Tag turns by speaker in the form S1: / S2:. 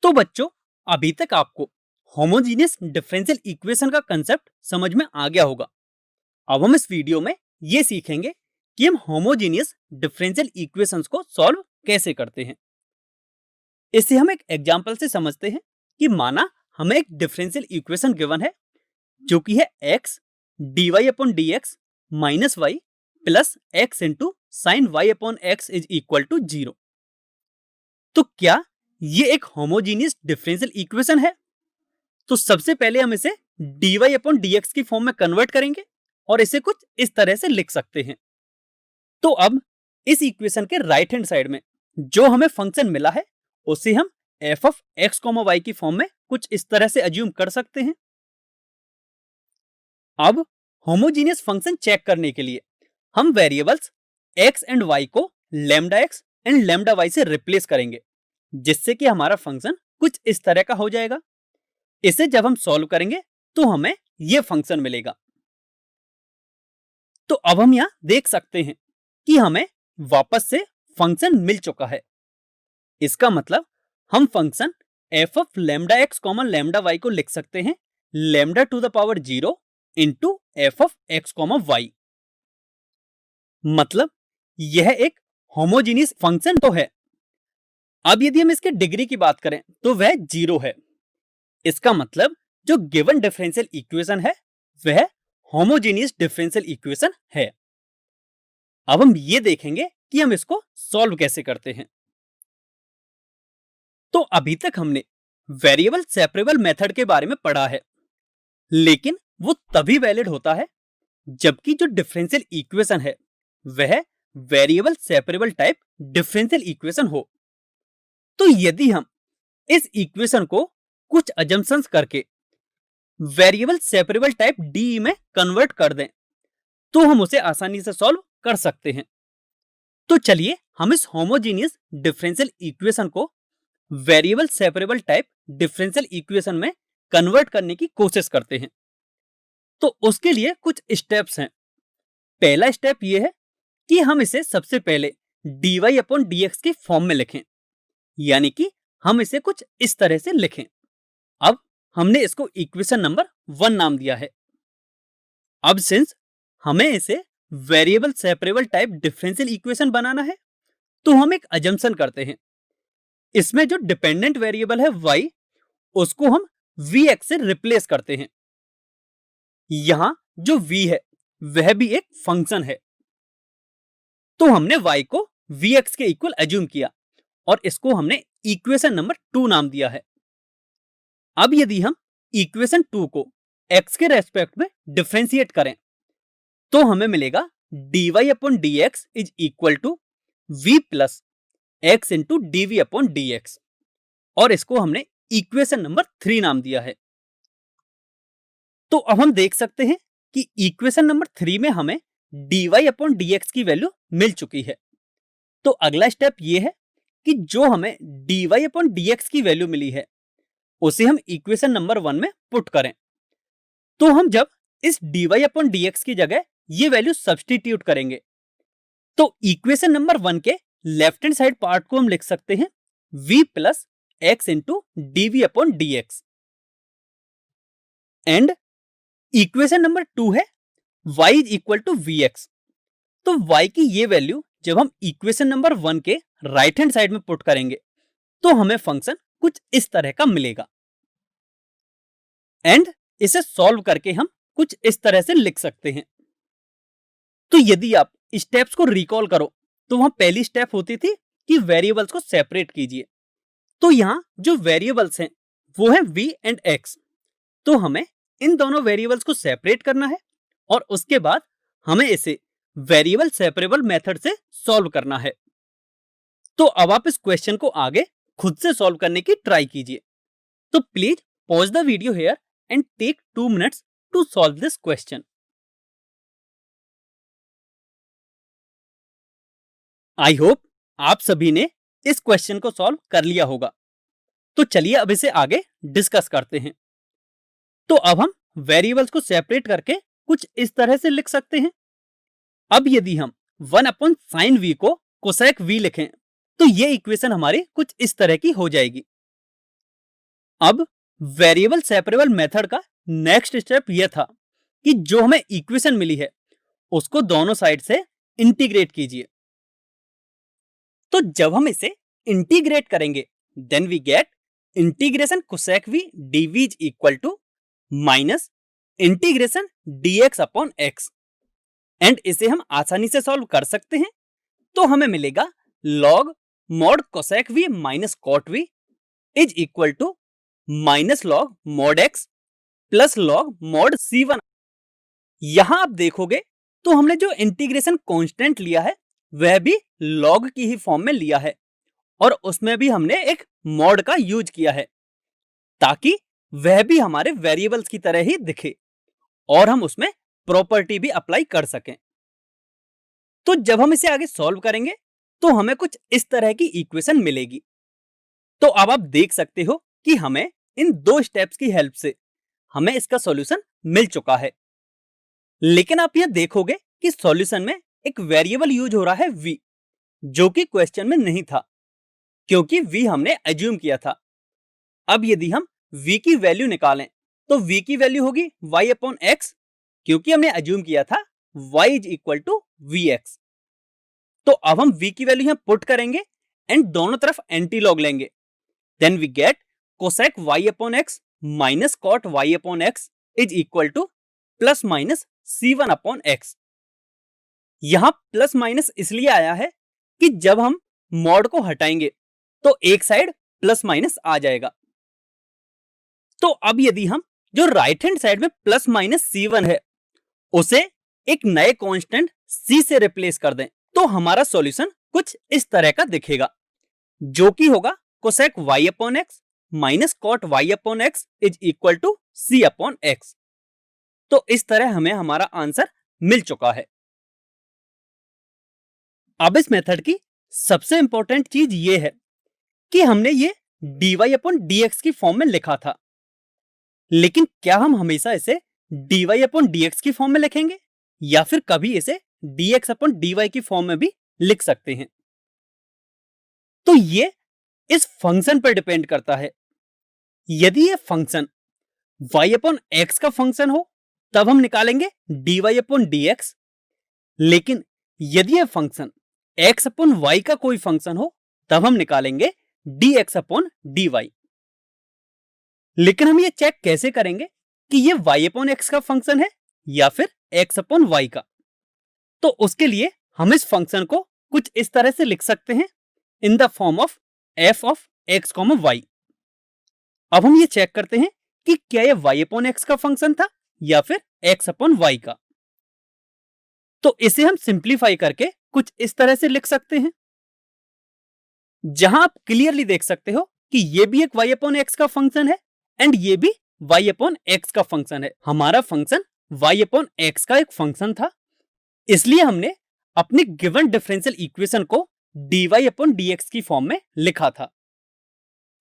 S1: तो बच्चों, अभी तक आपको होमोजीनियस डिफरेंशियल इक्वेशन का कंसेप्ट समझ में आ गया होगा। अब हम इस वीडियो में ये सीखेंगे कि हम होमोजीनियस डिफरेंशियल इक्वेशंस को सॉल्व कैसे करते हैं। इसे हम एक एग्जांपल से समझते हैं कि माना हमें एक डिफरेंशियल इक्वेशन गिवन है जो कि है x dy upon d x minus y plus x into sine y upon x is equal to 0। तो क्या ये एक होमोजीनियस डिफरेंशियल इक्वेशन है? तो सबसे पहले हम इसे dy अपॉन डी एक्स की फॉर्म में कन्वर्ट करेंगे और इसे कुछ इस तरह से लिख सकते हैं। तो अब इस इक्वेशन के राइट हैंड साइड में जो हमें फंक्शन मिला है उसे हम f of x comma y की फॉर्म में कुछ इस तरह से अज्यूम कर सकते हैं। अब होमोजीनियस फंक्शन चेक करने के लिए हम वेरिएबल्स x एंड y को lambda x and lambda y से रिप्लेस करेंगे, जिससे कि हमारा फंक्शन कुछ इस तरह का हो जाएगा। इसे जब हम सॉल्व करेंगे तो हमें यह फंक्शन मिलेगा। तो अब हम यहां देख सकते हैं कि हमें वापस से फंक्शन मिल चुका है। इसका मतलब हम function f of lambda x common lambda y को लिख सकते हैं lambda to the power 0 into f of x comma y. मतलब यह एक होमोजीनियस फंक्शन तो है। अब यदि हम इसके डिग्री की बात करें तो वह 0 है। इसका मतलब जो गिवन डिफरेंशियल इक्वेशन है वह होमोजीनियस डिफरेंशियल इक्वेशन है। अब हम ये देखेंगे कि हम इसको सॉल्व कैसे करते हैं। तो अभी तक हमने वेरिएबल सेपरेबल मेथड के बारे में पढ़ा है, लेकिन वो तभी वैलिड होता है जबकि जो डिफरेंशियल इक्वेशन है वह variable separable type differential equation हो। तो यदि हम इस इक्वेशन को कुछ अजम्पशंस करके वेरिएबल सेपरेबल टाइप डी में कन्वर्ट कर दें तो हम उसे आसानी से सॉल्व कर सकते हैं। तो चलिए हम इस होमोजीनियस डिफरेंशियल इक्वेशन को variable separable type differential equation में कन्वर्ट करने की कोशिश करते हैं। तो उसके लिए कुछ स्टेप्स हैं। पहला स्टेप यह है कि हम इसे सबसे पहले dy अपॉन dx की फॉर्म में लिखें, यानी कि हम इसे कुछ इस तरह से लिखें। अब हमने इसको इक्वेशन नंबर 1 नाम दिया है। अब सिंस हमें इसे variable separable type differential equation बनाना है तो हम एक अजम्पशन करते हैं। इसमें जो डिपेंडेंट वेरिएबल है y उसको हम vx से रिप्लेस करते हैं। यहां जो v है वह भी एक फंक्शन है, तो हमने y को vx के इक्वल अज्यूम किया और इसको हमने इक्वेशन नंबर 2 नाम दिया है। अब यदि हम इक्वेशन 2 को x के रेस्पेक्ट में डिफरेंशिएट करें तो हमें मिलेगा dy upon dx is equal to v plus x into dv upon dx, और इसको हमने इक्वेशन नंबर 3 नाम दिया है। तो अब हम देख सकते हैं कि इक्वेशन नंबर 3 में हमें dy अपॉन dx की वैल्यू मिल चुकी है। तो अगला स्टेप यह है कि जो हमें dy अपॉन dx की वैल्यू मिली है उसे हम इक्वेशन नंबर 1 में पुट करें। तो हम जब इस dy अपॉन dx की जगह ये वैल्यू सब्स्टिट्यूट करेंगे तो इक्वेशन नंबर 1 के लेफ्ट हैंड साइड पार्ट को हम लिख सकते हैं v plus x into dv upon dx, and equation number 2 है y is equal to vx। तो y की ये वैल्यू जब हम इक्वेशन नंबर 1 के राइट हैंड साइड में पुट करेंगे तो हमें फंक्शन कुछ इस तरह का मिलेगा, एंड इसे सॉल्व करके हम कुछ इस तरह से लिख सकते हैं। तो यदि आप स्टेप्स को रिकॉल करो तो वहां पहली स्टेप होती थी कि वेरिएबल्स को सेपरेट कीजिए। तो यहां जो वेरिएबल्स हैं वो है v एंड x। तो हमें इन दोनों वेरिएबल्स को सेपरेट करना है और उसके बाद हमें इसे वेरिएबल सेपरेबल मेथड से सॉल्व करना है। तो अब आप इस क्वेश्चन को आगे खुद से सॉल्व करने की ट्राई कीजिए। तो please pause the video here and take 2 minutes to solve this question. I hope आप सभी ने इस क्वेश्चन को सॉल्व कर लिया होगा। तो चलिए अब इसे आगे डिस्कस करते हैं। तो अब हम वेरिएबल्स को सेपरेट करके कुछ इस तरह से लिख सकते हैं। अब यदि हम 1 अपॉन साइन v को कोसेक v लिखें तो ये इक्वेशन हमारी कुछ इस तरह की हो जाएगी। अब वेरिएबल सेपरेबल मेथड का नेक्स्ट स्टेप यह था कि जो हमें इक्वेशन मिली है उसको दोनों साइड से इंटीग्रेट कीजिए। तो जब हम इसे इंटीग्रेट करेंगे then we get integration cosec v dv is equal to minus integration dx upon x. And इसे हम आसानी से सॉल्व कर सकते हैं। तो हमें मिलेगा log mod cosec v minus cot v is equal to minus log mod x plus log mod C1। यहां आप देखोगे तो हमने जो इंटीग्रेशन कांस्टेंट लिया है वह भी लॉग की ही फॉर्म में लिया है और उसमें भी हमने एक मॉड का यूज किया है ताकि वह भी हमारे वेरिएबल्स की तरह ही दिखे और हम उसमें प्रॉपर्टी भी अप्लाई कर सकें। तो जब हम इसे आगे सॉल्व करेंगे तो हमें कुछ इस तरह की इक्वेशन मिलेगी। तो अब आप देख सकते हो कि हमें इन दो स्टेप्स की हेल्प से हमें इसका सॉल्यूशन मिल चुका है। लेकिन आप यह देखोगे कि सॉल्यूशन में एक वेरिएबल यूज हो रहा है v, जो कि क्वेश्चन में नहीं था क्योंकि v हमने एज्यूम किया था। अब यदि हम v की वैल्यू निकालें तो v की वैल्यू होगी y अपॉन x, क्योंकि हमने एज्यूम किया था y is equal to vx। तो अब हम v की वैल्यू यहां पुट करेंगे एंड दोनों तरफ एंटी लॉग लेंगे। Then we get cosec y upon x minus cot y upon x is equal to plus minus C1 upon x। यहां प्लस माइनस इसलिए आया है कि जब हम मॉड को हटाएंगे तो एक साइड प्लस माइनस आ जाएगा। तो अब यदि हम जो राइट हैंड साइड में प्लस माइनस C1 है उसे एक नए कांस्टेंट C से रिप्लेस कर दें तो हमारा सॉल्यूशन कुछ इस तरह का दिखेगा, जो कि होगा cosec y upon x minus cot y upon x is equal to C upon x। तो इस तरह हमें हमारा आंसर मिल चुका है। अब इस मेथड की सबसे इंपॉर्टेंट चीज ये है कि हमने ये dy अपॉन dx की फॉर्म में लिखा था, लेकिन क्या हम हमेशा इसे dy अपॉन dx की फॉर्म में लिखेंगे या फिर कभी इसे dx अपॉन dy की फॉर्म में भी लिख सकते हैं? तो ये इस फंक्शन पर डिपेंड करता है। यदि ये फंक्शन y अपॉन x का फंक्शन हो तब हम निकालेंगे dy अपॉन dx, लेकिन यदि ये फंक्शन x अपॉन y का कोई फंक्शन हो तब हम निकालेंगे dx अपॉन dy। लेकिन हम ये चेक कैसे करेंगे कि ये y अपॉन x का फंक्शन है या फिर x अपॉन y का? तो उसके लिए हम इस फंक्शन को कुछ इस तरह से लिख सकते हैं in the form of f of x, y। अब हम ये चेक करते हैं कि क्या ये y अपॉन x का फंक्शन था या फिर x अपॉन y का। तो इसे हम सिंप्लीफाई करके कुछ इस तरह से लिख सकते हैं, जहां आप क्लियरली देख सकते हो कि ये भी एक y अपॉन x का फंक्शन है एंड ये भी y अपॉन x का फंक्शन है। हमारा फंक्शन y अपॉन x का एक फंक्शन था, इसलिए हमने अपनी गिवन डिफरेंशियल इक्वेशन को dy अपॉन dx की फॉर्म में लिखा था।